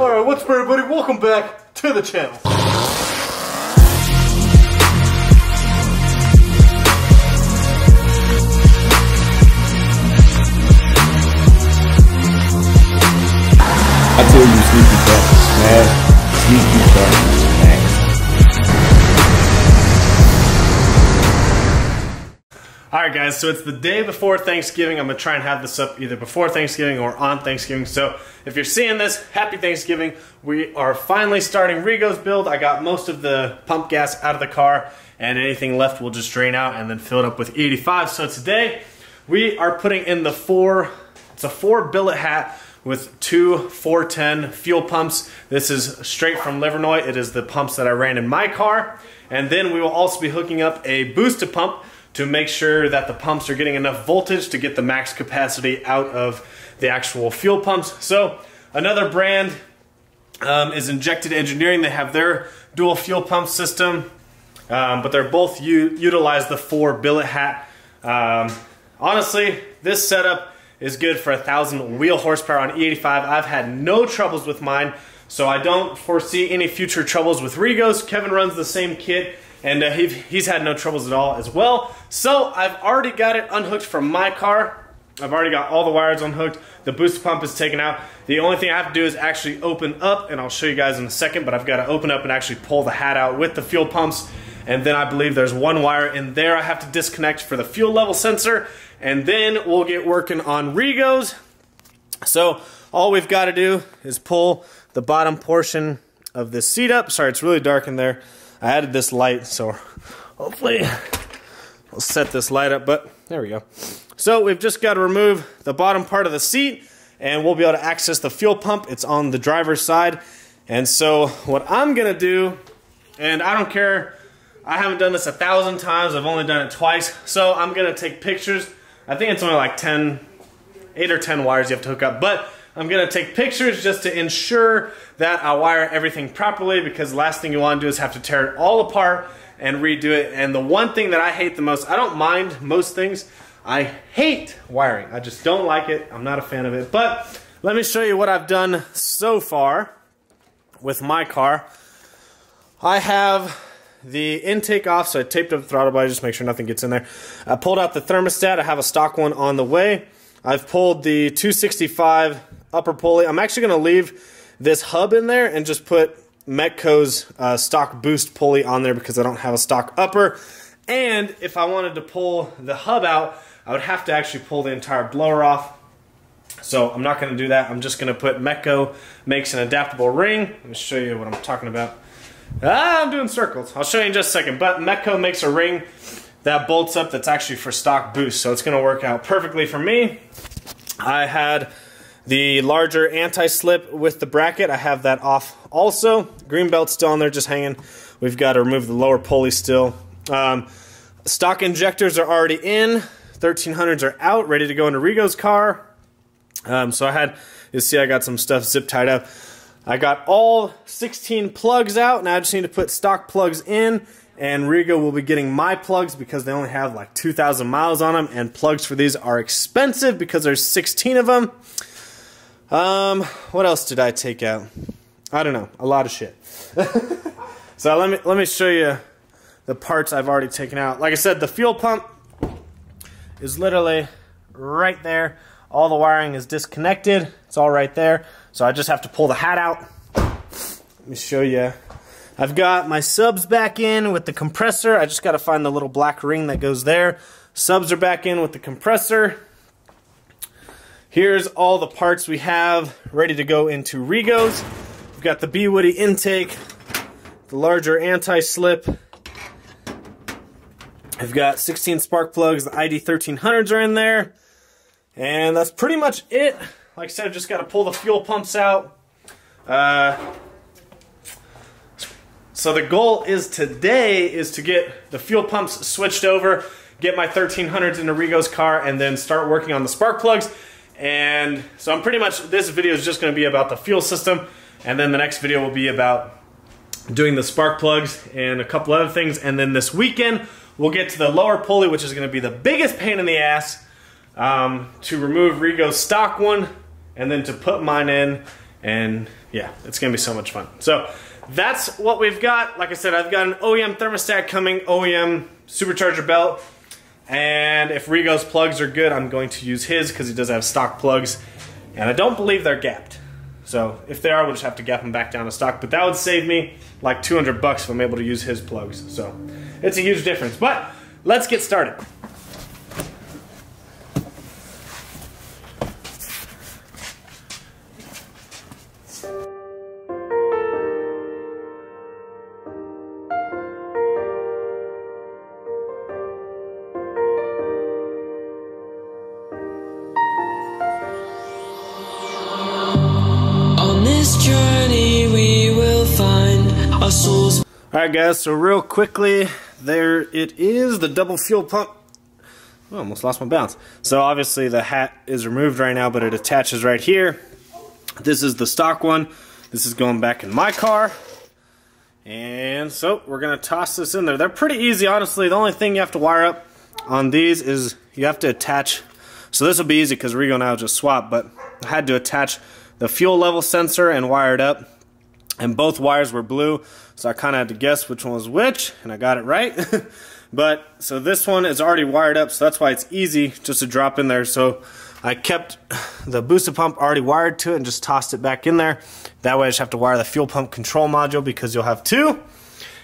Alright, what's up everybody? Welcome back to the channel. I tell you, sneaky fat smash, sneaky fat smash. Alright guys, so it's the day before Thanksgiving. I'm going to try and have this up either before Thanksgiving or on Thanksgiving. So if you're seeing this, happy Thanksgiving. We are finally starting Rigo's build. I got most of the pump gas out of the car, and anything left will just drain out and then fill it up with 85. So today we are putting in the it's a 4 billet hat with 2 410 fuel pumps. This is straight from Livernois. It is the pumps that I ran in my car. And then we will also be hooking up a boosted pump to make sure that the pumps are getting enough voltage to get the max capacity out of the actual fuel pumps. So another brand is Injected Engineering. They have their dual fuel pump system, but they're both utilize the 4 billet hat. Honestly, this setup is good for 1,000 wheel horsepower on E85. I've had no troubles with mine, so I don't foresee any future troubles with Rigo's. Kevin runs the same kit, and he's had no troubles at all as well. So I've already got it unhooked from my car. I've already got all the wires unhooked. The booster pump is taken out. The only thing I have to do is actually open up, and I'll show you guys in a second, but I've got to open up and actually pull the hat out with the fuel pumps. And then I believe there's one wire in there I have to disconnect for the fuel level sensor, and then we'll get working on Rigo's. So all we've got to do is pull the bottom portion of this seat up. Sorry, it's really dark in there. I added this light, so hopefully we'll set this light up, but there we go. So we've just got to remove the bottom part of the seat, and we'll be able to access the fuel pump. It's on the driver's side. And so what I'm gonna do, and I don't care, I haven't done this 1,000 times, I've only done it twice, so I'm gonna take pictures. I think it's only like 8 or 10 wires you have to hook up, but I'm gonna take pictures just to ensure that I wire everything properly, because the last thing you wanna do is have to tear it all apart and redo it. And the one thing that I hate the most, I don't mind most things, I hate wiring. I just don't like it, I'm not a fan of it. But let me show you what I've done so far with my car. I have the intake off, so I taped up the throttle body just to make sure nothing gets in there. I pulled out the thermostat, I have a stock one on the way. I've pulled the 265 upper pulley. I'm actually going to leave this hub in there and just put Metco's stock boost pulley on there because I don't have a stock upper. And if I wanted to pull the hub out, I would have to actually pull the entire blower off. So I'm not going to do that. I'm just going to put Metco makes an adaptable ring. Let me show you what I'm talking about. I'm doing circles. I'll show you in just a second. But Metco makes a ring that bolts up that's actually for stock boost, so it's going to work out perfectly for me. I had the larger anti-slip with the bracket. I have that off also. Green belt's still on there just hanging. We've got to remove the lower pulley still. Stock injectors are already in. 1300s are out, ready to go into Rigo's car. So I had, you see I got some stuff zip tied up. I got all 16 plugs out. Now I just need to put stock plugs in. And Rigo will be getting my plugs because they only have like 2,000 miles on them, and plugs for these are expensive because there's 16 of them. What else did I take out? I don't know, a lot of shit. So let me show you the parts I've already taken out. Like I said, the fuel pump is literally right there. All the wiring is disconnected. It's all right there. So I just have to pull the hat out. Let me show you. I've got my subs back in with the compressor. I just got to find the little black ring that goes there. Subs are back in with the compressor. Here's all the parts we have ready to go into Rigo's. We've got the B Woody intake, the larger anti-slip. I've got 16 spark plugs. The ID 1300s are in there. And that's pretty much it. Like I said, I've just got to pull the fuel pumps out. So the goal is today is to get the fuel pumps switched over, get my 1300s into Rigo's car, and then start working on the spark plugs. And so I'm pretty much, this video is just going to be about the fuel system, and then the next video will be about doing the spark plugs and a couple other things. And then this weekend we'll get to the lower pulley, which is going to be the biggest pain in the ass, to remove Rigo's stock one and then to put mine in And yeah, it's gonna be so much fun. So that's what we've got. Like I said, I've got an OEM thermostat coming, OEM supercharger belt. And if Rigo's plugs are good, I'm going to use his because he does have stock plugs. And I don't believe they're gapped. So if they are, we'll just have to gap them back down to stock. But that would save me like 200 bucks if I'm able to use his plugs. So it's a huge difference. But let's get started. Alright guys, so real quickly, there it is, the double fuel pump. Oh, almost lost my balance. So obviously the hat is removed right now, but it attaches right here. This is the stock one. This is going back in my car. And so we're going to toss this in there. They're pretty easy, honestly. The only thing you have to wire up on these is you have to attach. So this will be easy because Rigo now just swap, but I had to attach the fuel level sensor and wire it up. And both wires were blue, so I kind of had to guess which one was which, and I got it right. But, so this one is already wired up, so that's why it's easy just to drop in there. So I kept the booster pump already wired to it and just tossed it back in there. That way I just have to wire the fuel pump control module because you'll have two.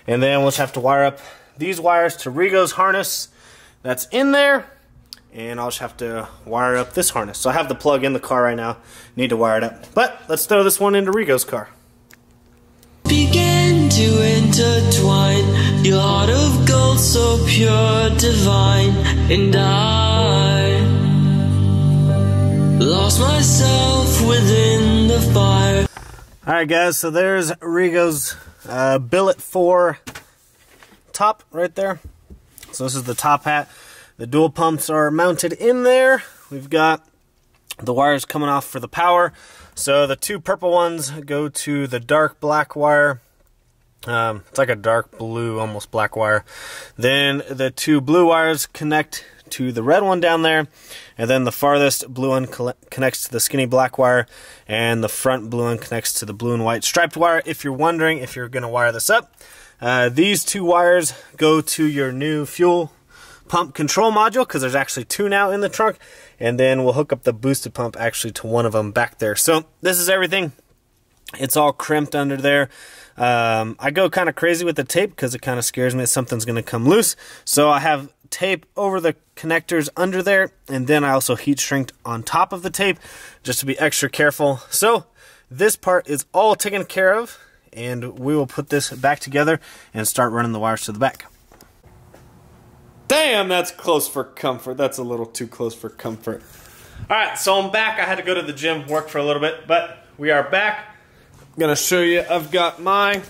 And then we'll just have to wire up these wires to Rigo's harness that's in there. And I'll just have to wire up this harness. So I have the plug in the car right now, need to wire it up. But let's throw this one into Rigo's car. Begin to intertwine, your heart of gold so pure, divine. And I lost myself within the fire. Alright guys, so there's Rigo's billet 4 top right there. So this is the top hat. The dual pumps are mounted in there. We've got the wires coming off for the power. So the two purple ones go to the dark black wire. It's like a dark blue, almost black wire. Then the two blue wires connect to the red one down there. And then the farthest blue one connects to the skinny black wire. And the front blue one connects to the blue and white striped wire. If you're wondering if you're going to wire this up, these two wires go to your new fuel pump control module, because there's actually two now in the trunk, and then we'll hook up the boosted pump actually to one of them back there. So this is everything. It's all crimped under there. I go kind of crazy with the tape because it kind of scares me that something's going to come loose. So I have tape over the connectors under there, and then I also heat shrinked on top of the tape just to be extra careful. So this part is all taken care of, and we will put this back together and start running the wires to the back. Damn, that's close for comfort. That's a little too close for comfort. Alright, so I'm back. I had to go to the gym, work for a little bit, but we are back. I'm going to show you, I've got my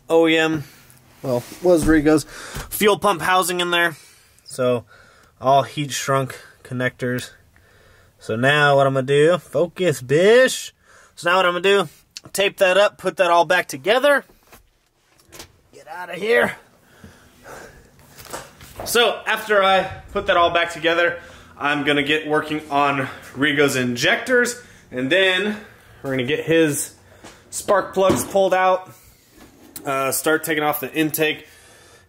OEM, well, was Rigo's fuel pump housing in there. So, all heat shrunk connectors. So now what I'm going to do, focus, bish. So now what I'm going to do, tape that up, put that all back together. Get out of here. So after I put that all back together, I'm going to get working on Rigo's injectors, and then we're going to get his spark plugs pulled out, start taking off the intake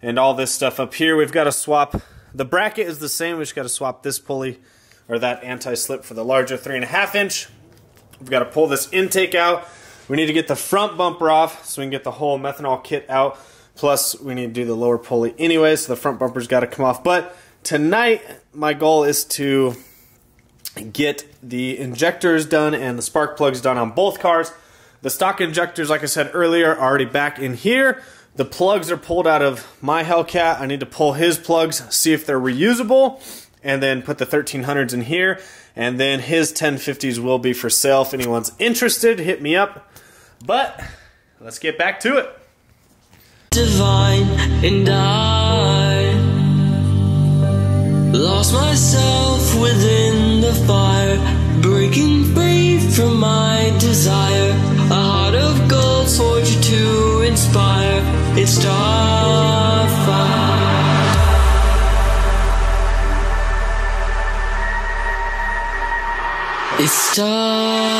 and all this stuff up here. We've got to swap, the bracket is the same, we just got to swap this pulley, or that anti-slip, for the larger 3.5 inch. We've got to pull this intake out. We need to get the front bumper off so we can get the whole methanol kit out. Plus, we need to do the lower pulley anyway, so the front bumper's got to come off. But tonight, my goal is to get the injectors done and the spark plugs done on both cars. The stock injectors, like I said earlier, are already back in here. The plugs are pulled out of my Hellcat. I need to pull his plugs, see if they're reusable, and then put the 1300s in here. And then his 1050s will be for sale. If anyone's interested, hit me up. But let's get back to it. Divine, and I lost myself within the fire, breaking free from my desire. A heart of gold forged to inspire. It's starfire. It's starfire.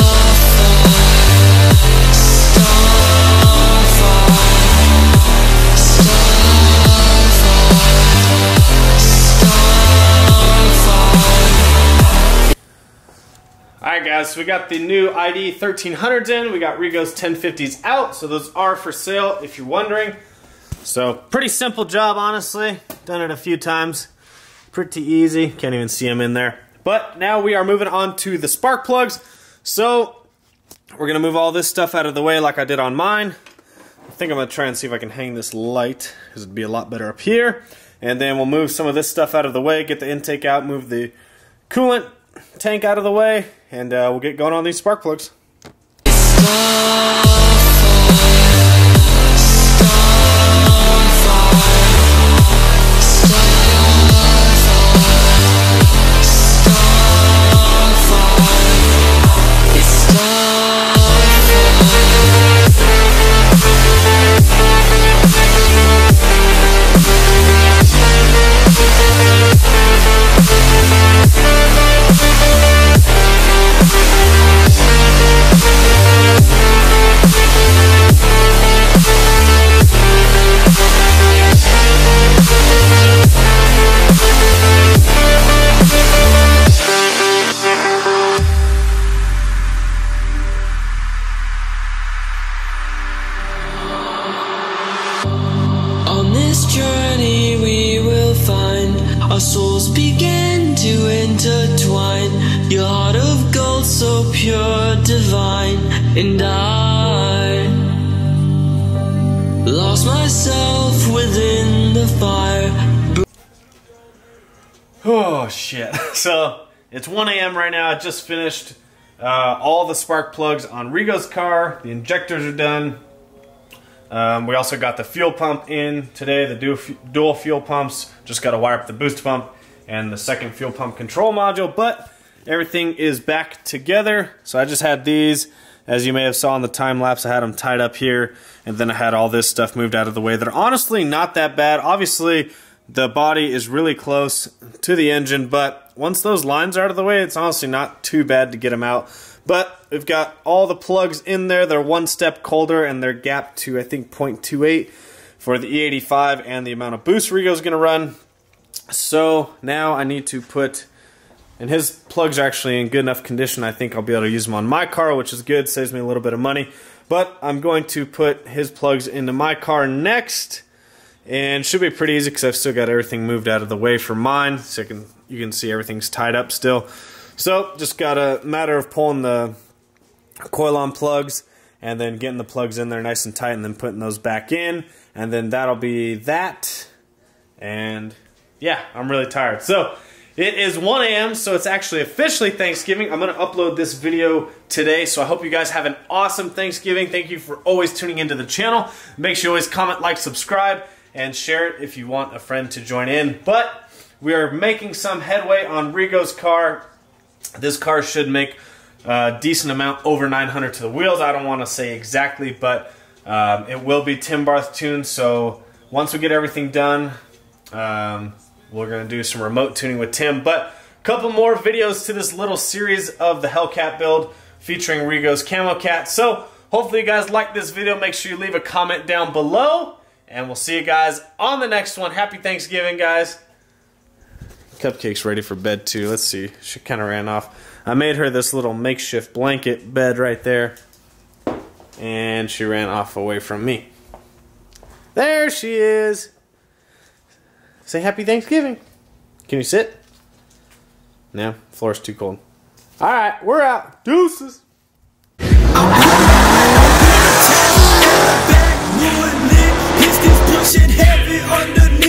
guys, so we got the new ID 1300s in, we got Rigo's 1050s out, so those are for sale if you're wondering. So, pretty simple job, honestly. Done it a few times. Pretty easy. Can't even see them in there. But now we are moving on to the spark plugs. So, we're going to move all this stuff out of the way like I did on mine. I think I'm going to try and see if I can hang this light, because it'd be a lot better up here. And then we'll move some of this stuff out of the way, get the intake out, move the coolant tank out of the way, and we'll get going on these spark plugs. Journey we will find our souls begin to intertwine. Your heart of gold so pure, divine, and I lost myself within the fire. Oh shit. So it's 1 a.m. right now. I just finished all the spark plugs on Rigo's car. The injectors are done. We also got the fuel pump in today, the dual fuel pumps. Just got to wire up the boost pump and the second fuel pump control module, but everything is back together. So I just had these, as you may have saw in the time lapse, I had them tied up here, and then I had all this stuff moved out of the way. They're honestly not that bad. Obviously, the body is really close to the engine, but once those lines are out of the way, it's honestly not too bad to get them out. But we've got all the plugs in there. They're one step colder, and they're gapped to, I think, 0.28 for the E85 and the amount of boost Rigo's going to run. So now I need to put, and his plugs are actually in good enough condition. I think I'll be able to use them on my car, which is good. Saves me a little bit of money. But I'm going to put his plugs into my car next. And should be pretty easy because I've still got everything moved out of the way for mine. So you can see everything's tied up still. So, just got a matter of pulling the coil-on plugs and then getting the plugs in there nice and tight and then putting those back in. And then that'll be that. And, yeah, I'm really tired. So, it is 1 a.m., so it's actually officially Thanksgiving. I'm going to upload this video today, so I hope you guys have an awesome Thanksgiving. Thank you for always tuning into the channel. Make sure you always comment, like, subscribe, and share it if you want a friend to join in. But we are making some headway on Rigo's car. This car should make a decent amount over 900 to the wheels. I don't want to say exactly, but it will be Tim Barth tuned. So once we get everything done, we're going to do some remote tuning with Tim. But a couple more videos to this little series of the Hellcat build featuring Rigo's Camo Cat. So hopefully you guys like this video. Make sure you leave a comment down below. And we'll see you guys on the next one. Happy Thanksgiving, guys. Cupcake's ready for bed too. Let's see. She kind of ran off. I made her this little makeshift blanket bed right there. And she ran off away from me. There she is. Say Happy Thanksgiving. Can you sit? No, floor's too cold. Alright, we're out. Deuces.